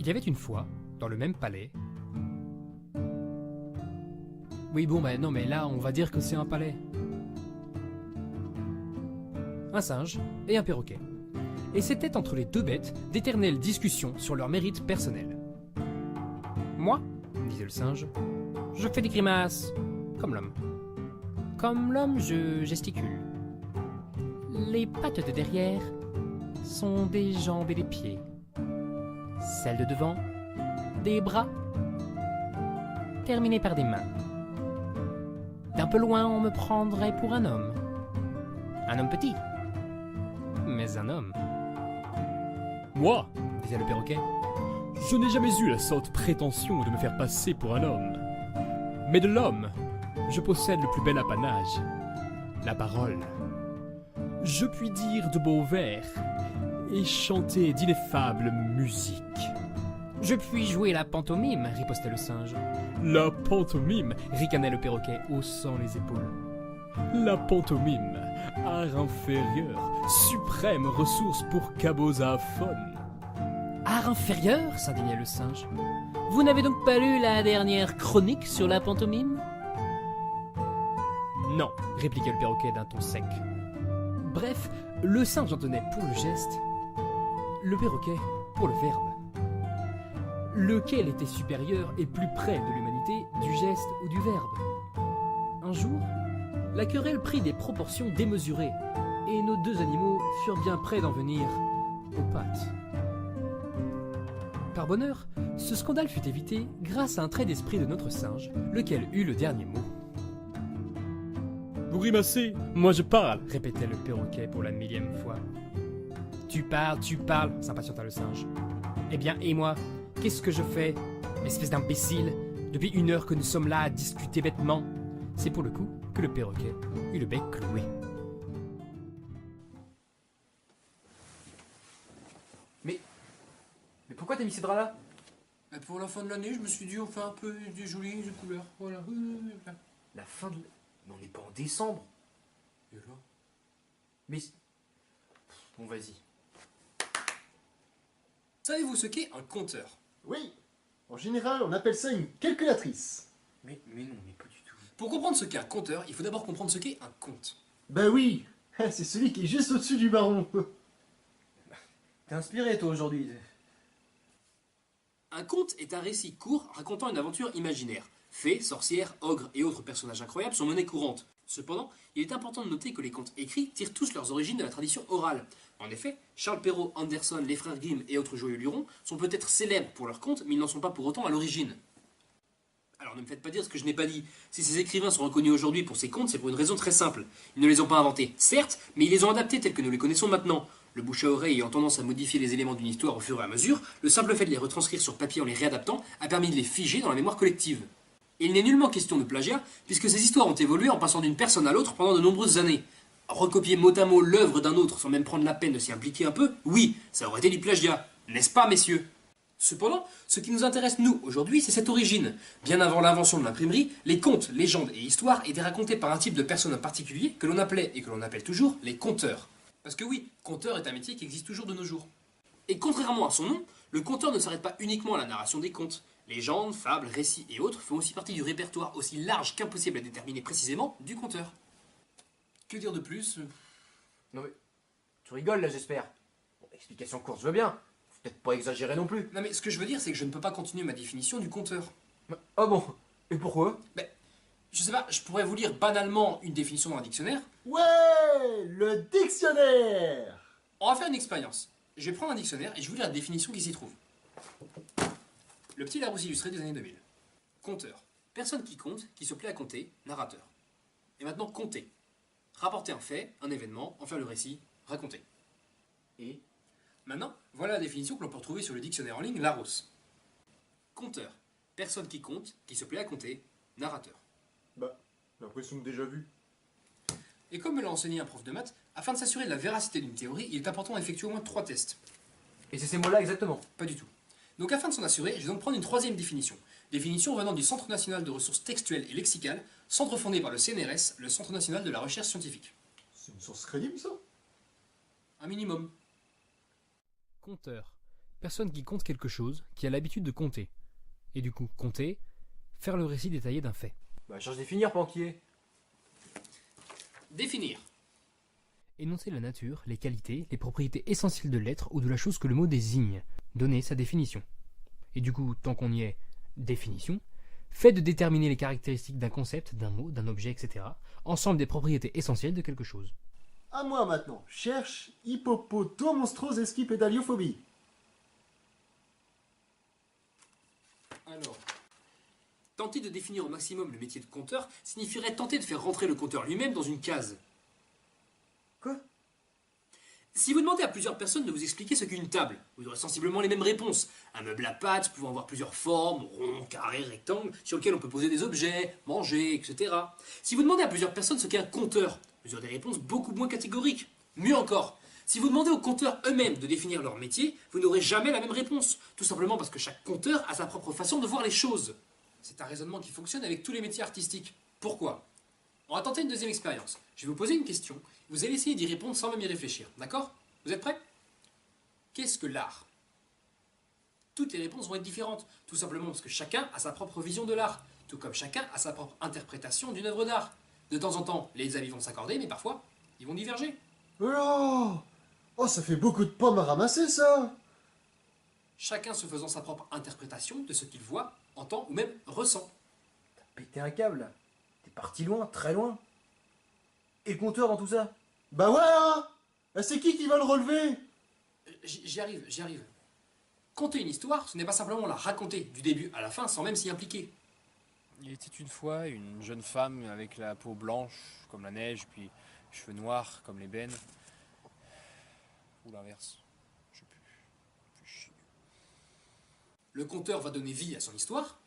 Il y avait une fois, dans le même palais... Oui bon non mais là on va dire que c'est un palais. Un singe et un perroquet. Et c'était entre les deux bêtes d'éternelles discussions sur leur mérite personnel. Moi, disait le singe, je fais des grimaces, comme l'homme. Comme l'homme, je gesticule. Les pattes de derrière sont des jambes et des pieds. Celles de devant, des bras, terminés par des mains. D'un peu loin, on me prendrait pour un homme. Un homme petit, mais un homme. Moi, Disait le perroquet. je n'ai jamais eu la sorte prétention de me faire passer pour un homme. Mais de l'homme, je possède le plus bel apanage, la parole. Je puis dire de beaux vers et chanter d'ineffables musiques. Je puis jouer la pantomime, ripostait le singe. La pantomime, Ricanait le perroquet, haussant les épaules. la pantomime, art inférieur, suprême ressource pour cabosaphone. Art inférieur, s'indignait le singe. Vous n'avez donc pas lu la dernière chronique sur la pantomime? Non, répliquait le perroquet d'un ton sec. Bref, le singe en tenait pour le geste, le perroquet pour le verbe. Lequel était supérieur et plus près de l'humanité, du geste ou du verbe? Un jour, la querelle prit des proportions démesurées, et nos deux animaux furent bien près d'en venir aux pattes. Par bonheur, ce scandale fut évité grâce à un trait d'esprit de notre singe, lequel eut le dernier mot. Vous grimacez, moi je parle. Répétait le perroquet pour la millième fois. Tu parles, s'impatienta le singe. Eh bien, et moi, qu'est-ce que je fais, espèce d'imbécile? Depuis 1 heure que nous sommes là à discuter bêtement. C'est pour le coup que le perroquet eut le bec cloué. Mais pourquoi t'as mis ces draps-là? Pour la fin de l'année, je me suis dit, on fait un peu des jolies couleurs. Voilà. La fin de... Mais on n'est pas en décembre. Et là? Mais... Bon, vas-y. Savez-vous ce qu'est un compteur? Oui, en général, on appelle ça une calculatrice. Mais non, mais pas du tout. Pour comprendre ce qu'est un compteur, il faut d'abord comprendre ce qu'est un compte. Bah oui, c'est celui qui est juste au-dessus du baron. T'es inspiré, toi, aujourd'hui. Un conte est un récit court racontant une aventure imaginaire. Fées, sorcières, ogres et autres personnages incroyables sont monnaie courante. Cependant, il est important de noter que les contes écrits tirent tous leurs origines de la tradition orale. En effet, Charles Perrault, Anderson, les frères Grimm et autres joyeux lurons sont peut-être célèbres pour leurs contes, mais ils n'en sont pas pour autant à l'origine. Alors ne me faites pas dire ce que je n'ai pas dit. Si ces écrivains sont reconnus aujourd'hui pour ces contes, c'est pour une raison très simple. Ils ne les ont pas inventés, certes, mais ils les ont adaptés tels que nous les connaissons maintenant. Le bouche à oreille ayant tendance à modifier les éléments d'une histoire au fur et à mesure, le simple fait de les retranscrire sur papier en les réadaptant a permis de les figer dans la mémoire collective. Et il n'est nullement question de plagiat, puisque ces histoires ont évolué en passant d'une personne à l'autre pendant de nombreuses années. Recopier mot à mot l'œuvre d'un autre sans même prendre la peine de s'y impliquer un peu, oui, ça aurait été du plagiat, n'est-ce pas, messieurs? Cependant, ce qui nous intéresse, nous, aujourd'hui, c'est cette origine. Bien avant l'invention de l'imprimerie, les contes, légendes et histoires étaient racontés par un type de personne en particulier que l'on appelait, et que l'on appelle toujours, les conteurs. Parce que oui, conteur est un métier qui existe toujours de nos jours. Et contrairement à son nom, le conteur ne s'arrête pas uniquement à la narration des contes. Légendes, fables, récits et autres font aussi partie du répertoire aussi large qu'impossible à déterminer précisément du conteur. Que dire de plus? Non mais, tu rigoles là j'espère. Bon, explication courte, je veux bien. Faut peut-être pas exagérer non plus. Non mais ce que je veux dire, c'est que je ne peux pas continuer ma définition du conteur. Ah bon? Et pourquoi? Je sais pas, je pourrais vous lire banalement une définition dans un dictionnaire. Ouais, le dictionnaire. On va faire une expérience. Je vais prendre un dictionnaire et je vais vous lire la définition qui s'y trouve. Le petit Larousse illustré des années 2000. Conteur. Personne qui compte, qui se plaît à compter, narrateur. Et maintenant, compter. Rapporter un fait, un événement, en faire le récit, raconter. Et Maintenant, voilà la définition que l'on peut retrouver sur le dictionnaire en ligne Larousse. Conteur. Personne qui compte, qui se plaît à compter, narrateur. Bah, l'impression de déjà vu. Et comme me l'a enseigné un prof de maths, afin de s'assurer de la véracité d'une théorie, il est important d'effectuer au moins 3 tests. Et c'est ces mots-là exactement? Pas du tout. Donc afin de s'en assurer, je vais donc prendre une 3e définition. Définition venant du Centre national de ressources textuelles et lexicales, centre fondé par le CNRS, le Centre national de la recherche scientifique. C'est une source crédible, ça? Un minimum. Conteur. Personne qui compte quelque chose, qui a l'habitude de compter. Et du coup, compter, faire le récit détaillé d'un fait. Bah, cherche définir, Panquier. Définir. Énoncer la nature, les qualités, les propriétés essentielles de l'être ou de la chose que le mot désigne. Donner sa définition. Et du coup, tant qu'on y est, définition, fait de déterminer les caractéristiques d'un concept, d'un mot, d'un objet, etc. Ensemble des propriétés essentielles de quelque chose. À moi maintenant. Cherche hippopotomonstrosesquipédaliophobie. Alors, tenter de définir au maximum le métier de compteur signifierait tenter de faire rentrer le compteur lui-même dans une case. Quoi? Si vous demandez à plusieurs personnes de vous expliquer ce qu'est une table, vous aurez sensiblement les mêmes réponses. Un meuble à pattes pouvant avoir plusieurs formes, rond, carré, rectangle, sur lequel on peut poser des objets, manger, etc. Si vous demandez à plusieurs personnes ce qu'est un compteur, vous aurez des réponses beaucoup moins catégoriques. Mieux encore, si vous demandez aux compteurs eux-mêmes de définir leur métier, vous n'aurez jamais la même réponse. Tout simplement parce que chaque compteur a sa propre façon de voir les choses. C'est un raisonnement qui fonctionne avec tous les métiers artistiques. Pourquoi? On va tenter une deuxième expérience. Je vais vous poser une question. Vous allez essayer d'y répondre sans même y réfléchir. D'accord? Vous êtes prêts? Qu'est-ce que l'art? Toutes les réponses vont être différentes. Tout simplement parce que chacun a sa propre vision de l'art. Tout comme chacun a sa propre interprétation d'une œuvre d'art. De temps en temps, les avis vont s'accorder, mais parfois, ils vont diverger. Oh, oh, ça fait beaucoup de pommes à ramasser, ça. Chacun se faisant sa propre interprétation de ce qu'il voit, entend ou même ressent. T'as pété un câble, là. T'es parti loin, très loin. Et le compteur dans tout ça? Bah ouais, hein. C'est qui va le relever? J'y arrive, j'y arrive. Conter une histoire, ce n'est pas simplement la raconter du début à la fin sans même s'y impliquer. Il était une fois une jeune femme avec la peau blanche comme la neige, puis cheveux noirs comme l'ébène. Ou l'inverse. Je sais plus. Chier. Le conteur va donner vie à son histoire.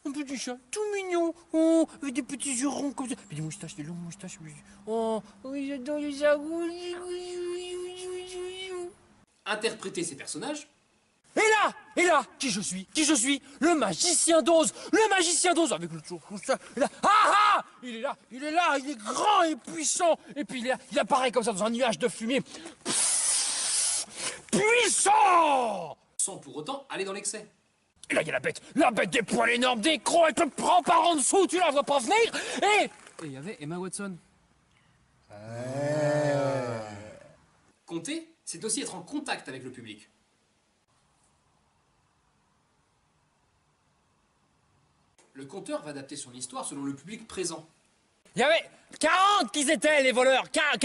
Un petit chat tout mignon, oh, avec des petits yeux ronds comme ça, puis des moustaches, des longues moustaches. Oh, oui, j'adore les chats. Oui, oui, oui, oui, oui, oui. Interpréter ses personnages. Et là, qui je suis, le magicien d'Oz, avec le tour comme ça, là, ah, il est là, il est grand et puissant, et puis il apparaît comme ça dans un nuage de fumée, puissant. Sans pour autant aller dans l'excès. Et là, il y a la bête des poils énormes, des crocs, elle te prend par en dessous, tu la vois pas venir, et il y avait Emma Watson. Conter, c'est aussi être en contact avec le public. Le conteur va adapter son histoire selon le public présent. Il y avait 40 qui étaient les voleurs, 40,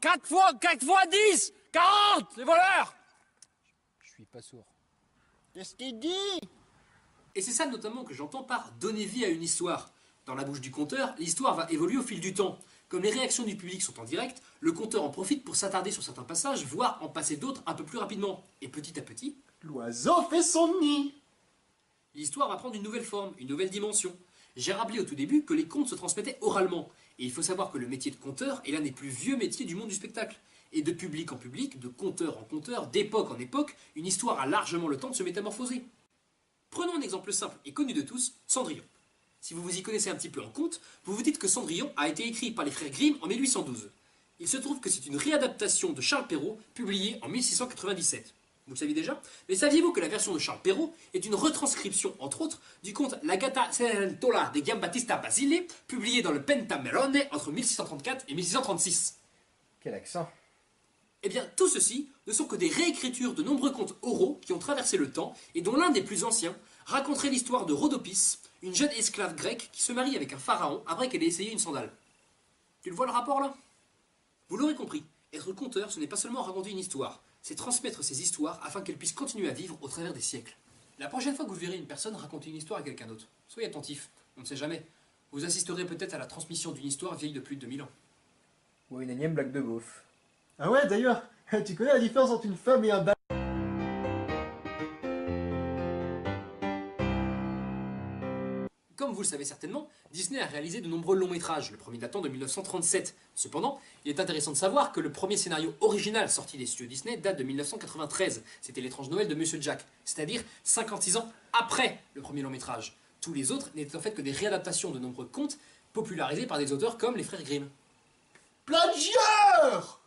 4 fois 10, 40 les voleurs. Je suis pas sourd. Qu'est-ce qu'il dit? Et c'est ça notamment que j'entends par donner vie à une histoire. Dans la bouche du conteur, l'histoire va évoluer au fil du temps. Comme les réactions du public sont en direct, le conteur en profite pour s'attarder sur certains passages, voire en passer d'autres un peu plus rapidement. Et petit à petit, L'oiseau fait son nid. l'histoire va prendre une nouvelle forme, une nouvelle dimension. J'ai rappelé au tout début que les contes se transmettaient oralement. Et il faut savoir que le métier de conteur est l'un des plus vieux métiers du monde du spectacle. Et de public en public, de conteur en conteur, d'époque en époque, une histoire a largement le temps de se métamorphoser. Prenons un exemple simple et connu de tous, Cendrillon. Si vous vous y connaissez un petit peu en conte, vous vous dites que Cendrillon a été écrit par les frères Grimm en 1812. Il se trouve que c'est une réadaptation de Charles Perrault, publiée en 1697. Vous le saviez déjà? Mais saviez-vous que la version de Charles Perrault est une retranscription, entre autres, du conte La Gatta Cenerentola de Giambattista Basile, publié dans le Pentamerone entre 1634 et 1636. Quel accent. Eh bien, tout ceci ne sont que des réécritures de nombreux contes oraux qui ont traversé le temps et dont l'un des plus anciens raconterait l'histoire de Rhodopis, une jeune esclave grecque qui se marie avec un pharaon après qu'elle ait essayé une sandale. Tu le vois le rapport là? Vous l'aurez compris, être conteur ce n'est pas seulement raconter une histoire, c'est transmettre ces histoires afin qu'elles puissent continuer à vivre au travers des siècles. La prochaine fois que vous verrez une personne raconter une histoire à quelqu'un d'autre, soyez attentif, on ne sait jamais. Vous assisterez peut-être à la transmission d'une histoire vieille de plus de 2000 ans. Ou une énième blague de beauf. Ah ouais, d'ailleurs, tu connais la différence entre une femme et un bâtard? Comme vous le savez certainement, Disney a réalisé de nombreux longs métrages, le premier datant de 1937. Cependant, il est intéressant de savoir que le premier scénario original sorti des studios Disney date de 1993. C'était L'étrange Noël de Monsieur Jack, c'est-à-dire 56 ans après le premier long métrage. Tous les autres n'étaient en fait que des réadaptations de nombreux contes popularisés par des auteurs comme les frères Grimm. Plagieur!